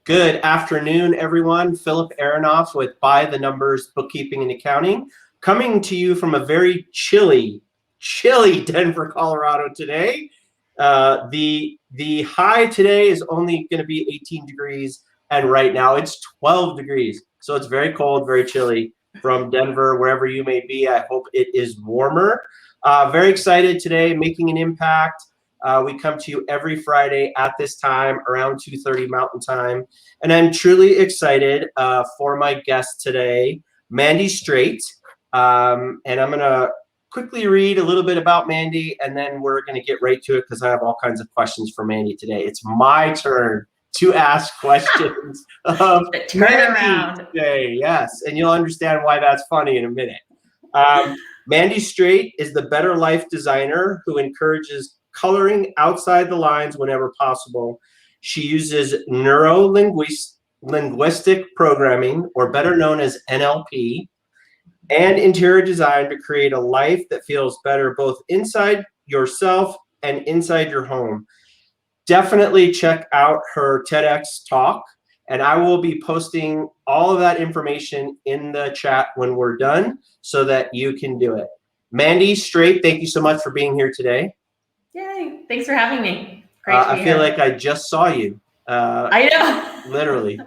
Good afternoon, everyone. Philip Aronoff with By the Numbers Bookkeeping and Accounting, coming to you from a very chilly Denver, Colorado today. The high today is only going to be 18 degrees, and right now it's 12 degrees. So it's very cold, very chilly. From Denver, wherever you may be, I hope it is warmer. Very excited today, making an impact. We come to you every Friday at this time, around 2:30 Mountain Time. And I'm truly excited for my guest today, Mandy Straight. And I'm going to quickly read a little bit about Mandy, and then we're going to get right to it because I have all kinds of questions for Mandy today. It's my turn to ask questions of Mandy today. Yes, and you'll understand why that's funny in a minute. Mandy Straight is the better life designer who encourages coloring outside the lines whenever possible. She uses neuro-linguistic programming, or better known as NLP, and interior design to create a life that feels better both inside yourself and inside your home. Definitely check out her TEDx talk, and I will be posting all of that information in the chat when we're done so that you can do it. Mandy Straight, thank you so much for being here today. Yay, thanks for having me. Great to be I feel like I just saw you. I know. Literally.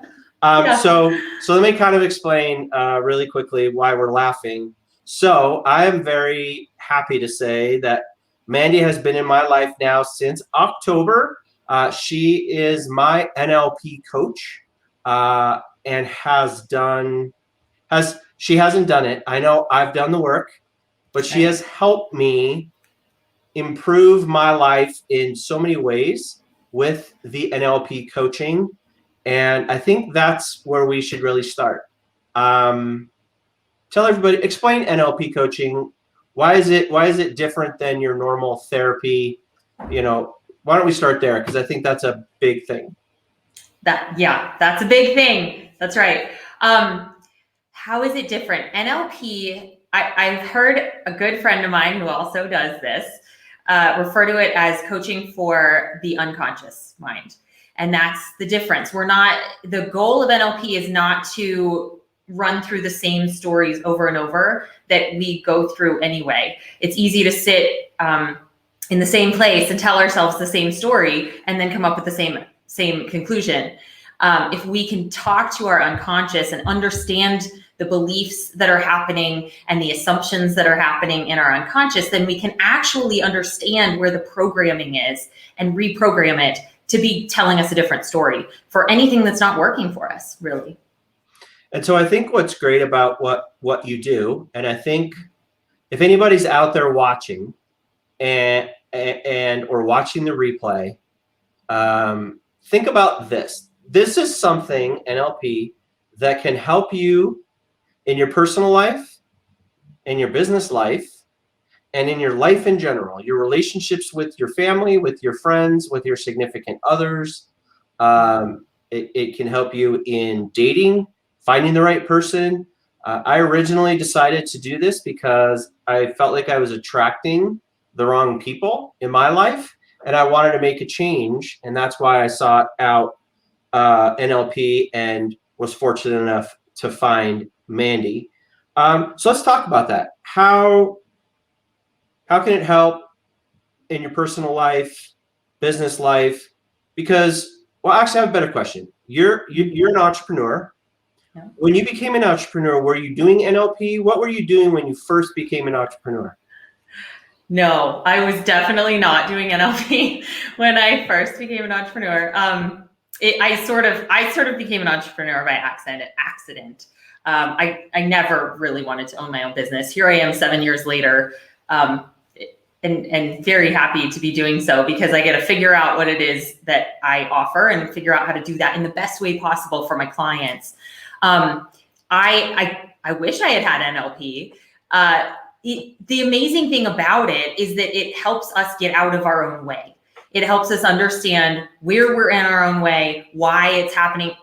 Yeah. So let me kind of explain really quickly why we're laughing. So I am very happy to say that Mandy has been in my life now since October. She is my NLP coach and she hasn't done it. I know I've done the work, but she has helped me improve my life in so many ways with the NLP coaching. And I think that's where we should really start. Tell everybody, explain NLP coaching. Why is it different than your normal therapy? Why don't we start there? Because I think that's a big thing. That's a big thing. That's right. How is it different? NLP, I've heard a good friend of mine who also does this refer to it as coaching for the unconscious mind. And that's the difference. The goal of NLP is not to run through the same stories over and over that we go through anyway. It's easy to sit in the same place and tell ourselves the same story and then come up with the same conclusion. If we can talk to our unconscious and understand the beliefs that are happening and the assumptions that are happening in our unconscious, then we can actually understand where the programming is and reprogram it to be telling us a different story for anything that's not working for us, really. And so I think what's great about what you do, and I think if anybody's out there watching and or watching the replay, think about this. This is something, NLP, that can help you in your personal life, in your business life, and in your life in general, your relationships with your family, with your friends, with your significant others. It can help you in dating, finding the right person. I originally decided to do this because I felt like I was attracting the wrong people in my life, and I wanted to make a change, and that's why I sought out NLP and was fortunate enough to find Mandy. So let's talk about that. How can it help in your personal life, business life? Because, well, actually, I have a better question. You're an entrepreneur. Yeah. When you became an entrepreneur, were you doing NLP? What were you doing when you first became an entrepreneur? No, I was definitely not doing NLP when I first became an entrepreneur. I sort of became an entrepreneur by accident. I never really wanted to own my own business. Here I am 7 years later, and very happy to be doing so because I get to figure out what it is that I offer and figure out how to do that in the best way possible for my clients. I wish I had NLP. The amazing thing about it is that it helps us get out of our own way. It helps us understand where we're in our own way, why it's happening,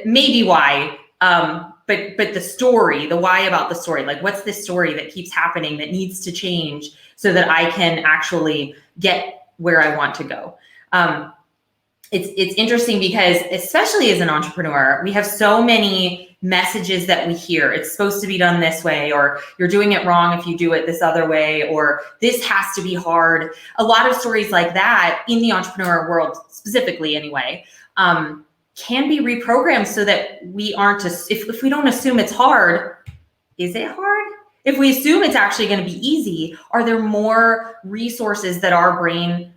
maybe why, but the story, the why about the story, like what's this story that keeps happening that needs to change so that I can actually get where I want to go. it's interesting because especially as an entrepreneur, we have so many messages that we hear. It's supposed to be done this way, or you're doing it wrong if you do it this other way, or this has to be hard. A lot of stories like that in the entrepreneur world, specifically anyway, can be reprogrammed so that we aren't, if we don't assume it's hard, is it hard? If we assume it's actually going to be easy, are there more resources that our brain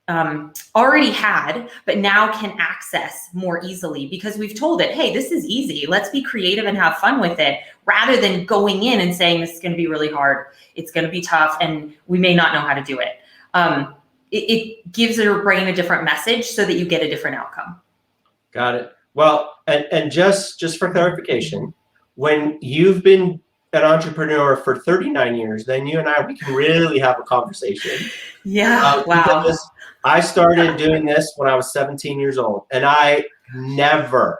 already had, but now can access more easily because we've told it, hey, this is easy. Let's be creative and have fun with it, rather than going in and saying, this is going to be really hard. It's going to be tough and we may not know how to do it. It gives your brain a different message so that you get a different outcome. Got it. Well, and just for clarification, when you've been an entrepreneur for 39 years, then you and we can really have a conversation. Yeah, wow. Because I started doing this when I was 17 years old, and I never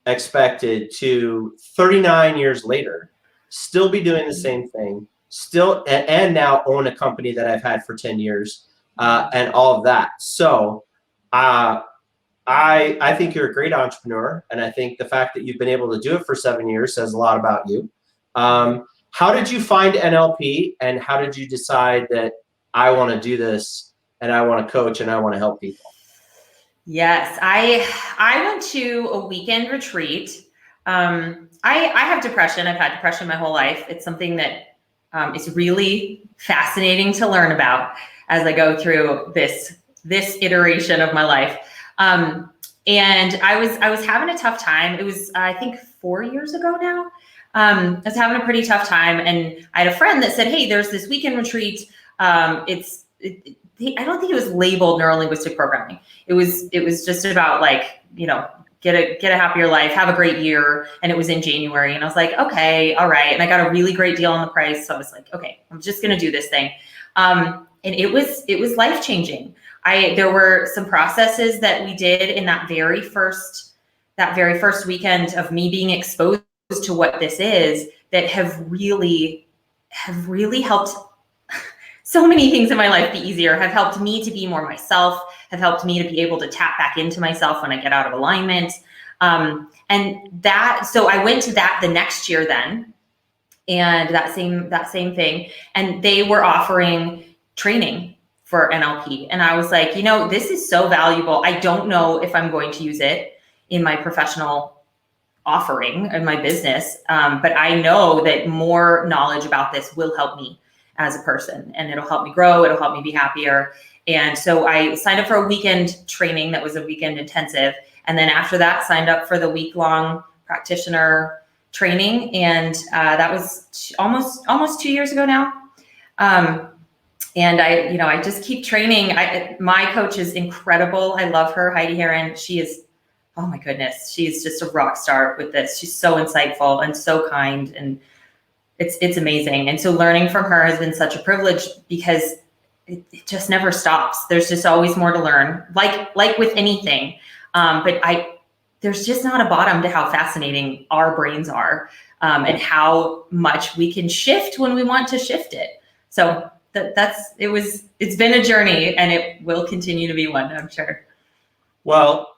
expected to 39 years later still be doing the same thing, still and now own a company that I've had for 10 years and all of that. So I think you're a great entrepreneur, and I think the fact that you've been able to do it for 7 years says a lot about you. How did you find NLP, and how did you decide that I want to do this and I want to coach and I want to help people? Yes, I went to a weekend retreat. I have depression. I've had depression my whole life. It's something that is really fascinating to learn about as I go through this iteration of my life. And I was having a tough time. It was, I think, 4 years ago now. I was having a pretty tough time, and I had a friend that said, hey, there's this weekend retreat. I don't think it was labeled neurolinguistic programming. It was just about, like, get a happier life, have a great year. And it was in January, and I was like, okay, all right. And I got a really great deal on the price. So I was like, okay, I'm just going to do this thing. And it was life-changing. There were some processes that we did in that very first weekend of me being exposed to what this is that have really helped so many things in my life be easier, have helped me to be more myself, have helped me to be able to tap back into myself when I get out of alignment. So I went to that the next year then, and that same thing. And they were offering training for NLP. And I was like, this is so valuable. I don't know if I'm going to use it in my professional offering in my business. But I know that more knowledge about this will help me as a person, and it'll help me grow. It'll help me be happier. And so I signed up for a weekend training that was a weekend intensive. And then after that, signed up for the week-long practitioner training. And that was almost 2 years ago now. And I just keep training. My coach is incredible. I love her, Heidi Heron. She is, oh my goodness, she's just a rock star with this. She's so insightful and so kind, and it's amazing. And so learning from her has been such a privilege, because it just never stops. There's just always more to learn, like with anything. But there's just not a bottom to how fascinating our brains are, and how much we can shift when we want to shift it. So it's been a journey, and it will continue to be one, I'm sure. Well,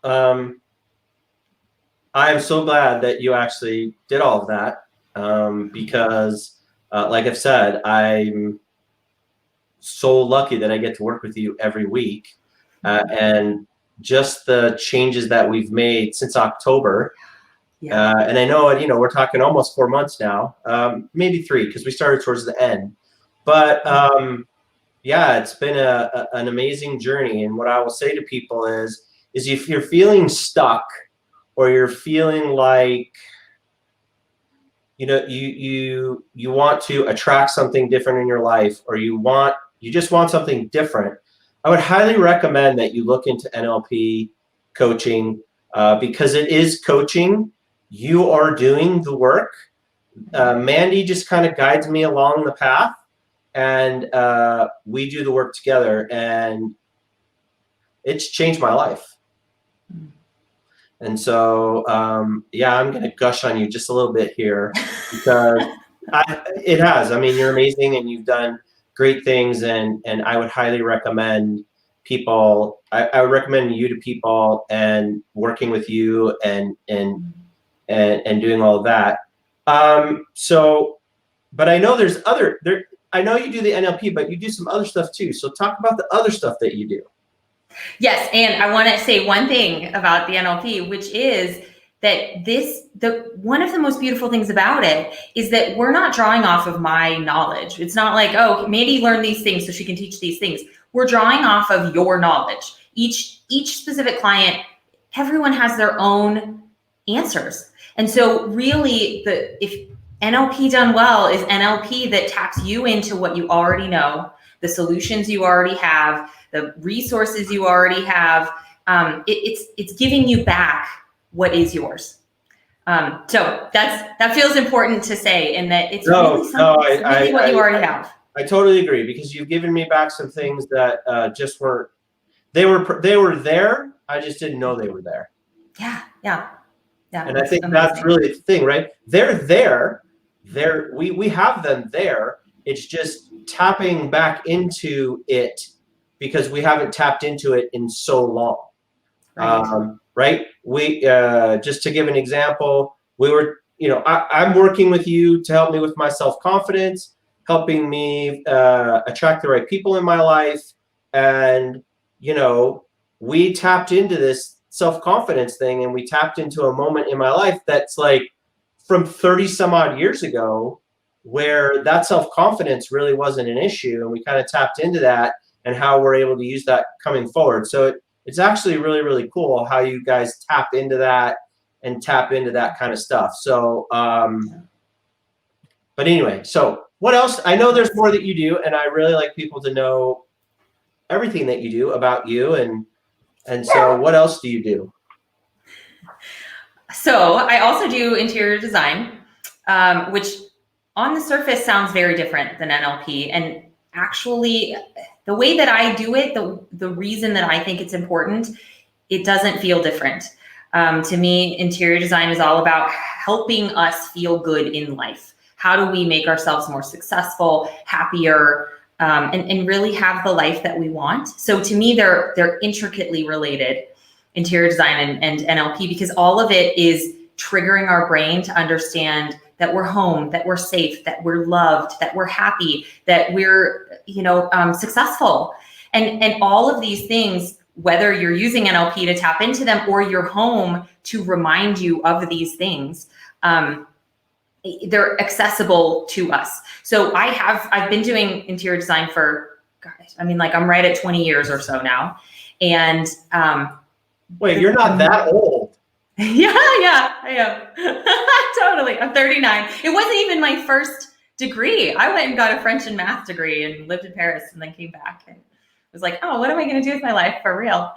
I am so glad that you actually did all of that, because like I've said, I'm so lucky that I get to work with you every week, and just the changes that we've made since October. Yeah. And I know, we're talking almost 4 months now, maybe 3, because we started towards the end. But yeah, it's been an amazing journey. And what I will say to people is if you're feeling stuck, or you're feeling like, you want to attract something different in your life, or you just want something different, I would highly recommend that you look into NLP coaching, because it is coaching. You are doing the work. Mandy just kind of guides me along the path, and we do the work together, and it's changed my life. And so, yeah, I'm going to gush on you just a little bit here, because it has. I mean, you're amazing, and you've done great things, and I would highly recommend people, I would recommend you to people and working with you and doing all of that. But I know there's I know you do the NLP, but you do some other stuff too. So talk about the other stuff that you do. Yes, and I want to say one thing about the NLP, which is that one of the most beautiful things about it is that we're not drawing off of my knowledge. It's not like, oh, Mandy learned these things so she can teach these things. We're drawing off of your knowledge. Each specific client, everyone has their own answers. And so really if NLP done well is NLP that taps you into what you already know, the solutions you already have, the resources you already have. It's giving you back what is yours. So that feels important to say, in that it's really what you already have. I totally agree, because you've given me back some things that just weren't. They were there. I just didn't know they were there. Yeah. And I think that's really the thing, right? They're there. We have them there. It's just tapping back into it, because we haven't tapped into it in so long. Right. We just to give an example, we were, I'm working with you to help me with my self-confidence, helping me attract the right people in my life. And, we tapped into this self-confidence thing, and we tapped into a moment in my life that's like from 30 some odd years ago, where that self-confidence really wasn't an issue. And we kind of tapped into that, and how we're able to use that coming forward. So it's actually really, really cool how you guys tap into that and tap into that kind of stuff. So, but anyway, so what else? I know there's more that you do, and I really like people to know everything that you do about you. And so what else do you do? So I also do interior design, which on the surface sounds very different than NLP. And actually, the way that I do it, the reason that I think it's important, it doesn't feel different. To me, interior design is all about helping us feel good in life. How do we make ourselves more successful, happier, and really have the life that we want? So to me, they're intricately related, interior design and NLP, because all of it is triggering our brain to understand that we're home, that we're safe, that we're loved, that we're happy, that we're, successful. And all of these things, whether you're using NLP to tap into them or you're home to remind you of these things, they're accessible to us. So I've been doing interior design for, I'm right at 20 years or so now. And wait, you're not that old. Yeah, I am. Totally. I'm 39. It wasn't even my first degree. I went and got a French and math degree and lived in Paris, and then came back and was like, oh, what am I going to do with my life for real?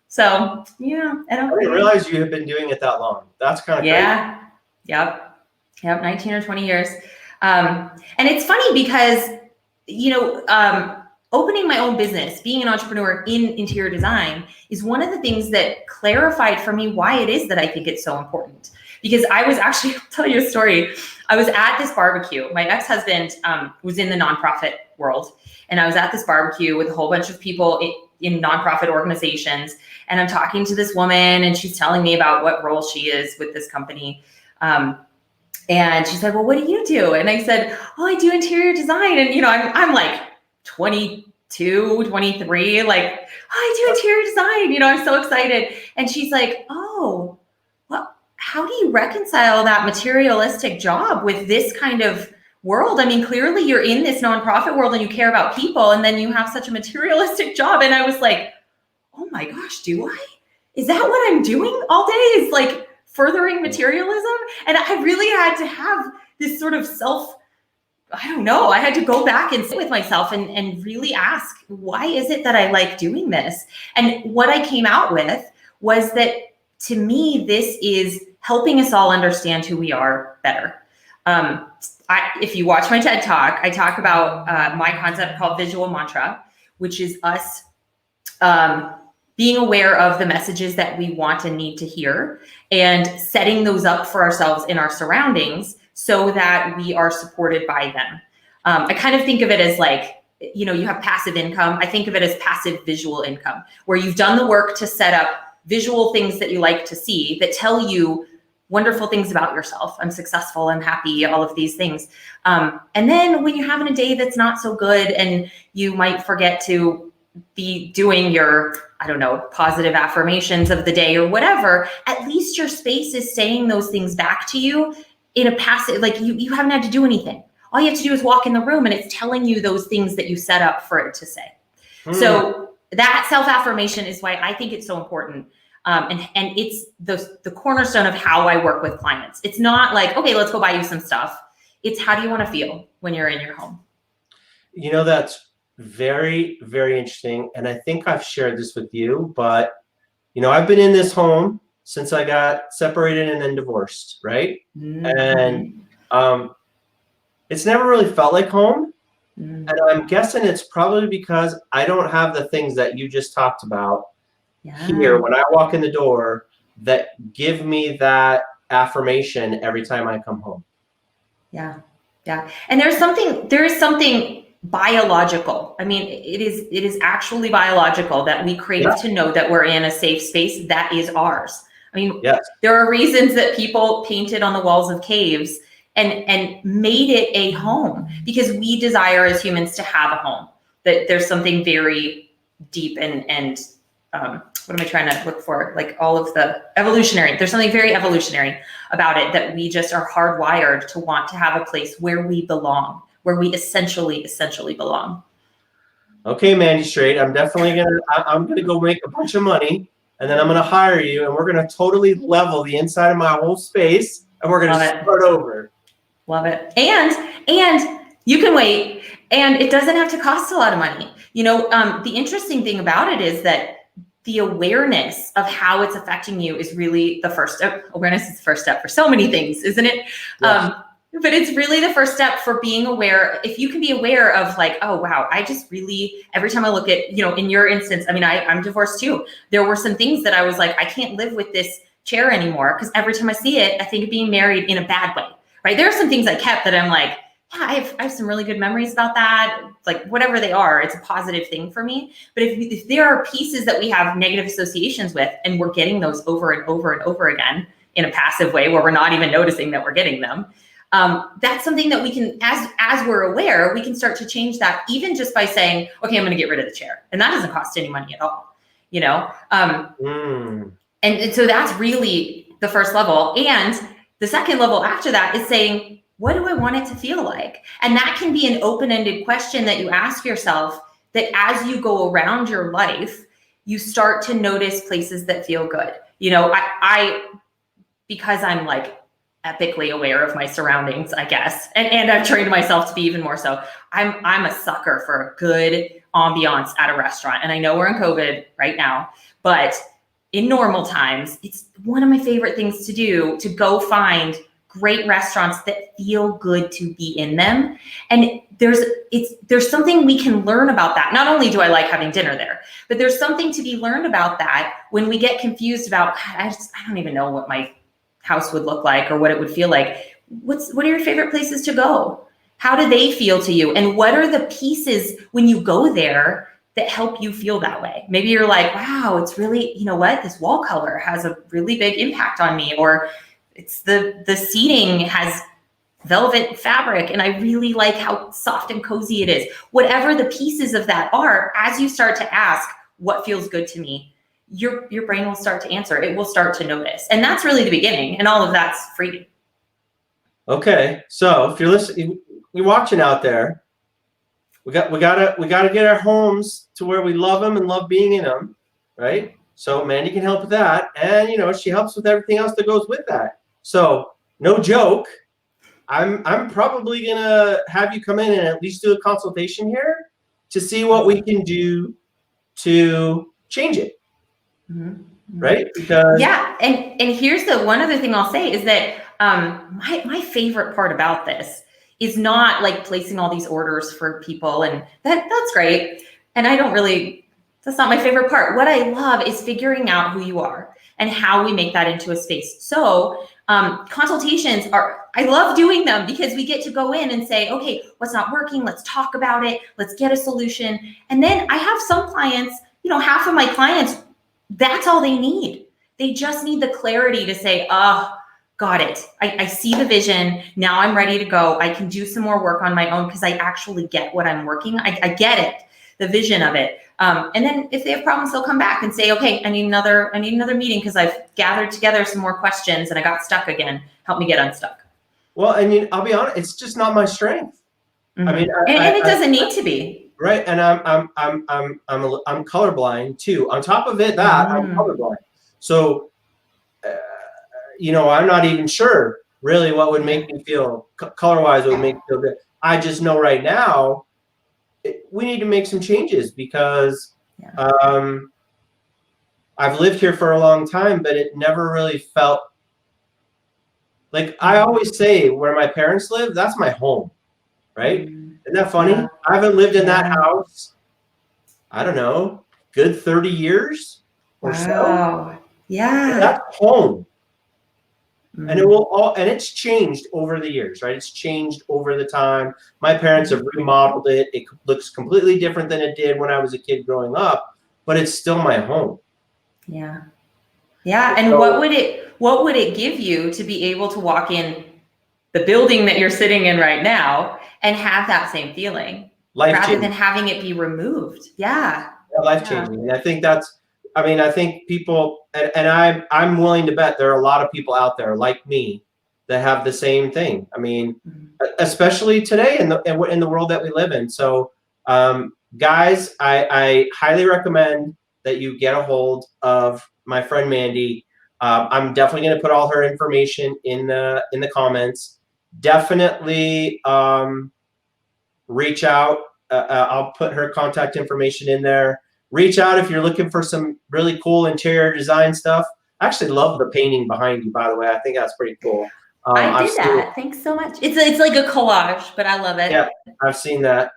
So, yeah. I didn't realize you have been doing it that long. That's kind of crazy. Yep. 19 or 20 years. And it's funny because, opening my own business, being an entrepreneur in interior design, is one of the things that clarified for me why it is that I think it's so important. Because I was actually, I'll tell you a story. I was at this barbecue. My ex-husband was in the nonprofit world. And I was at this barbecue with a whole bunch of people in nonprofit organizations. And I'm talking to this woman, and she's telling me about what role she is with this company. And she said, well, what do you do? And I said, oh, I do interior design. And, I'm like 22, 23, like, oh, I do interior design. I'm so excited. And she's like, oh, well, how do you reconcile that materialistic job with this kind of world? Clearly you're in this nonprofit world and you care about people, and then you have such a materialistic job. And I was like, oh my gosh, do I? Is that what I'm doing all day? Is like furthering materialism? And I really had to have this sort of I had to go back and sit with myself and really ask, why is it that I like doing this? And what I came out with was that, to me, this is helping us all understand who we are better. If you watch my TED Talk, I talk about my concept called visual mantra, which is us being aware of the messages that we want and need to hear, and setting those up for ourselves in our surroundings so that we are supported by them. I kind of think of it as like you have passive income. I think of it as passive visual income, where you've done the work to set up visual things that you like to see that tell you wonderful things about yourself. I'm successful, I'm happy, all of these things. And then when you're having a day that's not so good and you might forget to be doing your, I don't know, positive affirmations of the day or whatever, at least your space is saying those things back to you in a passive, like you haven't had to do anything. All you have to do is walk in the room and it's telling you those things that you set up for it to say. So that self-affirmation is why I think it's so important. And it's the cornerstone of how I work with clients. It's not like, okay, let's go buy you some stuff. It's how do you want to feel when you're in your home? That's very, very interesting. And I think I've shared this with you, but, I've been in this home since I got separated and then divorced, right? And it's never really felt like home. And I'm guessing it's probably because I don't have the things that you just talked about here when I walk in the door that give me that affirmation every time I come home. Yeah. And there is something biological. I mean, it is actually biological that we crave to know that we're in a safe space that is ours. I mean, there are reasons that people painted on the walls of caves and made it a home, because we desire as humans to have a home. That there's something very deep and what am I trying to look for? Like all of the evolutionary, there's something very evolutionary about it, that we just are hardwired to want to have a place where we belong, where we essentially belong. Okay, Mandy Straight, I'm gonna go make a bunch of money, and then I'm gonna hire you, and we're gonna totally level the inside of my whole space, and we're gonna start over. Love it. And you can wait, and it doesn't have to cost a lot of money. The interesting thing about it is that the awareness of how it's affecting you is really the first step. Awareness is the first step for so many things, isn't it? Yes. But it's really the first step for being aware. If you can be aware of like, oh, wow, I just really, every time I look at, in your instance, I mean, I'm divorced too. There were some things that I was like, I can't live with this chair anymore, because every time I see it, I think of being married in a bad way, right? There are some things I kept that I'm like, yeah, I have some really good memories about that. Like whatever they are, it's a positive thing for me. But if there are pieces that we have negative associations with, and we're getting those over and over and over again in a passive way where we're not even noticing that we're getting them, that's something that we can, as we're aware, we can start to change that, even just by saying, okay, I'm going to get rid of the chair. And that doesn't cost any money at all, And so that's really the first level. And the second level after that is saying, what do I want it to feel like? And that can be an open-ended question that you ask yourself, that as you go around your life, you start to notice places that feel good. Because I'm like epically aware of my surroundings, I guess, and I've trained myself to be even more so. I'm a sucker for a good ambiance at a restaurant. And I know we're in COVID right now, but in normal times, it's one of my favorite things to do, to go find great restaurants that feel good to be in them. And there's something we can learn about that. Not only do I like having dinner there, but there's something to be learned about that when we get confused about, I don't even know what my house would look like or what it would feel like. What are your favorite places to go? How do they feel to you? And what are the pieces when you go there that help you feel that way? Maybe you're like, wow, it's really, this wall color has a really big impact on me, or it's the seating has velvet fabric and I really like how soft and cozy it is. Whatever the pieces of that are, as you start to ask what feels good to me, your brain will start to answer. It will start to notice. And that's really the beginning, and all of that's free. Okay. So if you're listening, you're watching out there, we gotta get our homes to where we love them and love being in them, right? So Mandy can help with that. And she helps with everything else that goes with that. So no joke, I'm probably gonna have you come in and at least do a consultation here to see what we can do to change it. Right? Because and here's the one other thing I'll say is that my favorite part about this is not like placing all these orders for people, and that's great. And that's not my favorite part. What I love is figuring out who you are and how we make that into a space. So consultations I love doing them because we get to go in and say, okay, what's not working? Let's talk about it. Let's get a solution. And then I have some clients, half of my clients, that's all they need. They just need the clarity to say, oh, got it. I see the vision. Now I'm ready to go. I can do some more work on my own because I actually get what I'm working. I get it, the vision of it. And then if they have problems, they'll come back and say, okay, I need another meeting because I've gathered together some more questions and I got stuck again. Help me get unstuck. Well, I'll be honest, it's just not my strength. Mm-hmm. I mean, it doesn't need to be. Right. And I'm colorblind too. On top of it, I'm colorblind. So, I'm not even sure really what would make me feel color-wise, what would make me feel good. I just know right now we need to make some changes because I've lived here for a long time, but it never really felt like, I always say where my parents live, that's my home, right? Isn't that funny? Yeah. I haven't lived in that house, I don't know, good 30 years or so. Yeah. And that's home. And it's changed over the years, right? It's changed over the time. My parents have remodeled it. It looks completely different than it did when I was a kid growing up, but it's still my home. Yeah. Yeah. And so, what would it give you to be able to walk in the building that you're sitting in right now and have that same feeling rather than having it be removed? Yeah. Life-changing. And I think I think people, and I'm willing to bet there are a lot of people out there like me that have the same thing. I mean, especially today in the world that we live in. So, guys, I highly recommend that you get a hold of my friend Mandy. I'm definitely going to put all her information in the comments. Definitely reach out. I'll put her contact information in there. Reach out if you're looking for some really cool interior design stuff. I actually love the painting behind you, by the way. I think that's pretty cool. I did that. Thanks so much. It's like a collage, but I love it. Yeah, I've seen that.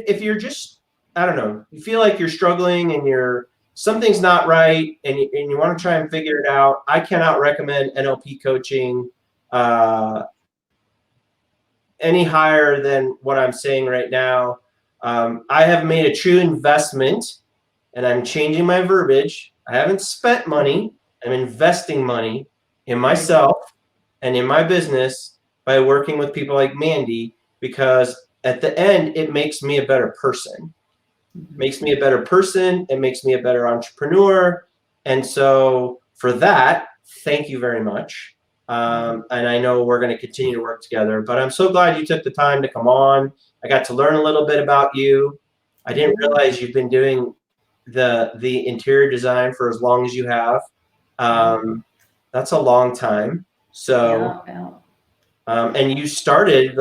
If you're just, I don't know, you feel like you're struggling and something's not right and you want to try and figure it out, I cannot recommend NLP coaching any higher than what I'm saying right now. I have made a true investment, and I'm changing my verbiage. I haven't spent money. I'm investing money in myself and in my business by working with people like Mandy, because at the end, it makes me a better person. It makes me a better person. It makes me a better entrepreneur. And so for that, thank you very much. And I know we're going to continue to work together, but I'm so glad you took the time to come on. I got to learn a little bit about you. I didn't realize you've been doing the interior design for as long as you have. That's a long time. So, and you started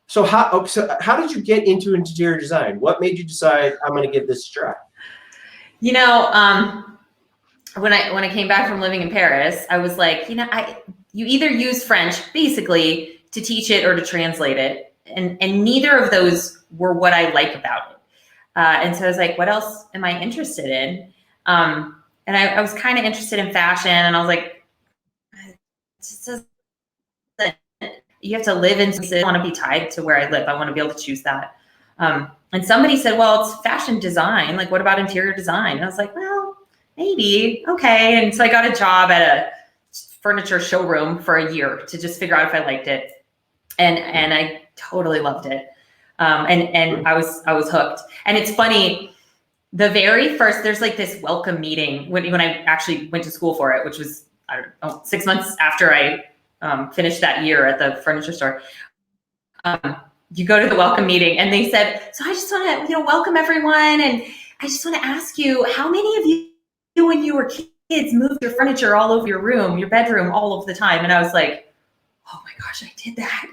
so how did you get into interior design? What made you decide I'm going to give this a try? When I came back from living in Paris, I was like, you either use French basically to teach it or to translate it. And neither of those were what I like about it. And so I was like, what else am I interested in? And I was kind of interested in fashion, and I was like, you have to live in, I want to be tied to where I live. I want to be able to choose that. And somebody said, well, it's fashion design. Like, what about interior design? And I was like, well, maybe. Okay. And so I got a job at a furniture showroom for a year to just figure out if I liked it. And I totally loved it. And I was hooked. And it's funny, the very first, there's like this welcome meeting when I actually went to school for it, which was, I don't know, 6 months after I finished that year at the furniture store. You go to the welcome meeting and they said, so I just want to, welcome everyone. And I just want to ask you, how many of you, when you were kids, moved your furniture all over your room, your bedroom all of the time? And I was like, oh my gosh, I did that,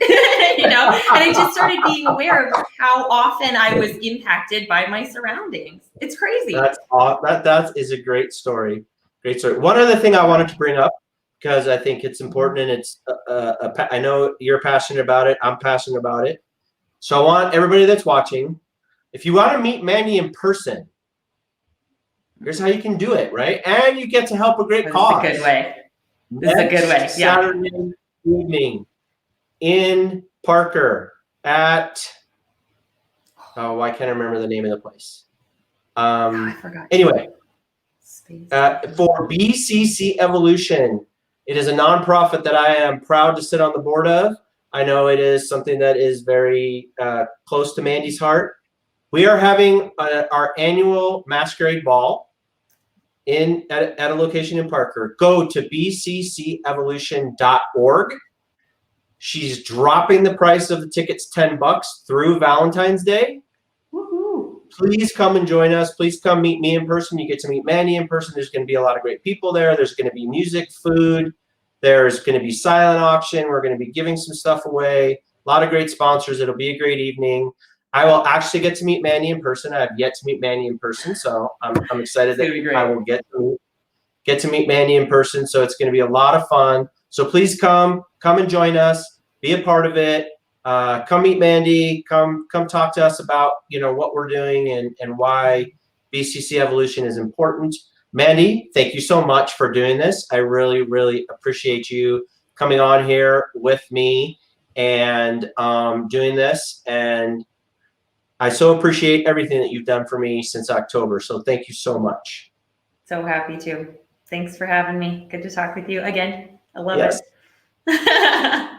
and I just started being aware of how often I was impacted by my surroundings. It's crazy. That is a great story. Great story. One other thing I wanted to bring up, because I think it's important, and it's I know you're passionate about it. I'm passionate about it. So I want everybody that's watching, if you want to meet Mandy in person, Here's how you can do it, right? And you get to help a great This cause. is a good way. This is a good way. Yeah. Saturday evening in Parker at, oh, I can't remember the name of the place. I forgot. Anyway, Space. for BCC Evolution, it is a nonprofit that I am proud to sit on the board of. I know it is something that is very close to Mandy's heart. We are having our annual masquerade ball at a location in Parker. Go to bccevolution.org. She's dropping the price of the tickets $10 through Valentine's Day. Woohoo. Please come and join us. Please come meet me in person. You get to meet Mandy in person. There's going to be a lot of great people there. There's going to be music, food. There's going to be silent auction. We're going to be giving some stuff away. A lot of great sponsors. It'll be a great evening. I will actually get to meet Mandy in person. I have yet to meet Mandy in person, so I'm excited that I will get to meet Mandy in person. So it's going to be a lot of fun. So please come and join us. Be a part of it. Come meet Mandy. Come talk to us about what we're doing and why BCC Evolution is important. Mandy, thank you so much for doing this. I really, really appreciate you coming on here with me and doing this. And I so appreciate everything that you've done for me since October. So thank you so much. So happy to. Thanks for having me. Good to talk with you again. I love Yes. it.